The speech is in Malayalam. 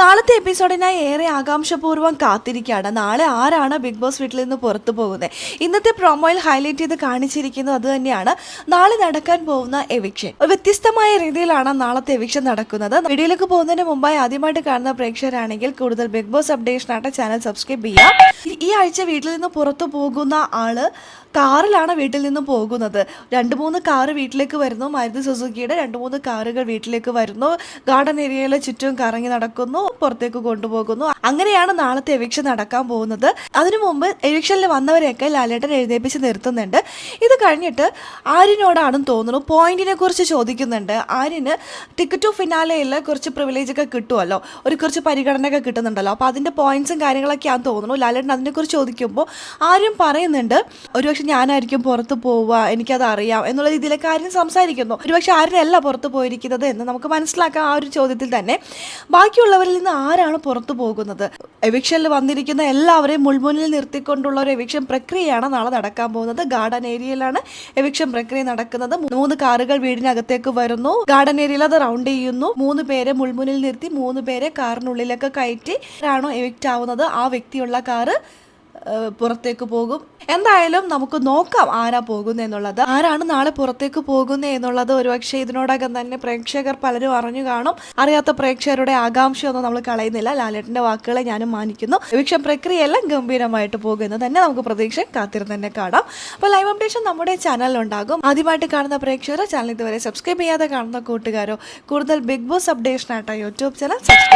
നാളത്തെ എപ്പിസോഡിനായി ഏറെ ആകാംക്ഷപൂർവ്വം കാത്തിരിക്കുകയാണ്. നാളെ ആരാണ് ബിഗ് ബോസ് വീട്ടിൽ നിന്ന് പുറത്തു പോകുന്നത്? ഇന്നത്തെ പ്രൊമോയിൽ ഹൈലൈറ്റ് ചെയ്ത് കാണിച്ചിരിക്കുന്നത് അത് തന്നെയാണ്. നാളെ നടക്കാൻ പോകുന്ന എവിക്ഷൻ വ്യത്യസ്തമായ രീതിയിലാണ് നാളത്തെ എവിക്ഷൻ നടക്കുന്നത്. വീഡിയോയിലേക്ക് പോകുന്നതിന് മുമ്പായി ആദ്യമായിട്ട് കാണുന്ന പ്രേക്ഷകരാണെങ്കിൽ കൂടുതൽ ബിഗ് ബോസ് അപ്ഡേഷനായിട്ട് ചാനൽ സബ്സ്ക്രൈബ് ചെയ്യുക. ഈ ആഴ്ച വീട്ടിൽ നിന്ന് പുറത്തു പോകുന്ന ആള് കാറിലാണ് വീട്ടിൽ നിന്ന് പോകുന്നത്. 2-3 കാറ് വീട്ടിലേക്ക് വരുന്നു. മാരുതി സുസുക്കിയുടെ 2-3 കാറുകൾ വീട്ടിലേക്ക് വരുന്നു. ഗാർഡൻ ഏരിയയിൽ ചുറ്റും കറങ്ങി നടക്കുന്നു, പുറത്തേക്ക് കൊണ്ടുപോകുന്നു. അങ്ങനെയാണ് നാളത്തെ എവിക്ഷൻ നടക്കാൻ പോകുന്നത്. അതിനു മുമ്പ് എവിക്ഷനിൽ വന്നവരെയൊക്കെ ലാലേട്ടൻ എഴുന്നേപ്പിച്ച് നിർത്തുന്നുണ്ട്. ഇത് കഴിഞ്ഞിട്ട് ആര്യനോടാണെന്ന് തോന്നുന്നു പോയിന്റിനെ കുറിച്ച് ചോദിക്കുന്നുണ്ട്. ആര്യന് ടിക്കറ്റ് ടു ഫിനാലയിൽ കുറച്ച് പ്രിവിലേജ് ഒക്കെ കിട്ടുമല്ലോ, കുറച്ച് പരിഗണനയൊക്കെ കിട്ടുന്നുണ്ടല്ലോ. അപ്പോൾ അതിൻ്റെ പോയിന്റ്സും കാര്യങ്ങളൊക്കെയാണെന്ന് തോന്നുന്നു. ലാലേട്ടൻ അതിനെക്കുറിച്ച് ചോദിക്കുമ്പോൾ ആര്യം പറയുന്നുണ്ട് ഒരുപക്ഷെ ഞാനായിരിക്കും പുറത്ത് പോവുക, എനിക്കത് അറിയാം എന്നുള്ള രീതിയിലൊക്കെ ആര്യം സംസാരിക്കുന്നു. ഒരുപക്ഷെ ആര്യനല്ല പുറത്ത് പോയിരിക്കുന്നത് എന്ന് നമുക്ക് മനസ്സിലാക്കാം ആ ഒരു ചോദ്യത്തിൽ തന്നെ. ബാക്കിയുള്ളവരിൽ നിന്ന് ആരാണ് പുറത്തു പോകുന്നത്? എവിക്ഷനിൽ വന്നിരിക്കുന്ന എല്ലാവരെയും മുൾമുന്നിൽ നിർത്തിക്കൊണ്ടുള്ള ഒരു എവിക്ഷൻ പ്രക്രിയയാണ് നാളെ നടക്കാൻ പോകുന്നത്. ഗാർഡൻ ഏരിയയിലാണ് എവിക്ഷൻ പ്രക്രിയ നടക്കുന്നത്. 3 കാറുകൾ വീടിനകത്തേക്ക് വരുന്നു. ഗാർഡൻ ഏരിയയിൽ അത് റൗണ്ട് ചെയ്യുന്നു. 3 പേരെ മുൾമുന്നിൽ നിർത്തി 3 പേരെ കാറിനുള്ളിലൊക്കെ കയറ്റി ആരാണോ എവിക്റ്റ് ആവുന്നത് ആ വ്യക്തിയുള്ള കാറ് പുറത്തേക്ക് പോകും. എന്തായാലും നമുക്ക് നോക്കാം ആരാ പോകുന്നത് എന്നുള്ളത്. ആരാണ് നാളെ പുറത്തേക്ക് പോകുന്നത് എന്നുള്ളത് ഒരുപക്ഷെ ഇതിനോടകം തന്നെ പ്രേക്ഷകർ പലരും അറിഞ്ഞു കാണും. അറിയാത്ത പ്രേക്ഷകരുടെ ആകാംക്ഷയൊന്നും നമ്മൾ കളയുന്നില്ല. ലാലേട്ടന്റെ വാക്കുകളെ ഞാനും മാനിക്കുന്നു. എവിക്ഷൻ പ്രക്രിയയെല്ലാം ഗംഭീരമായിട്ട് പോകുന്നത് തന്നെ നമുക്ക് പ്രതീക്ഷ കാത്തിരുന്ന് തന്നെ കാണാം. അപ്പോൾ ലൈവ് അപ്ഡേഷൻ നമ്മുടെ ചാനലിലുണ്ടാകും. ആദ്യമായിട്ട് കാണുന്ന പ്രേക്ഷകർ ചാനൽ ഇതുവരെ സബ്സ്ക്രൈബ് ചെയ്യാതെ കാണുന്ന കൂട്ടുകാരോ കൂടുതൽ ബിഗ് ബോസ് അപ്ഡേഷനായിട്ട് യൂട്യൂബ് ചാനൽ സബ്സ്ക്രൈബ്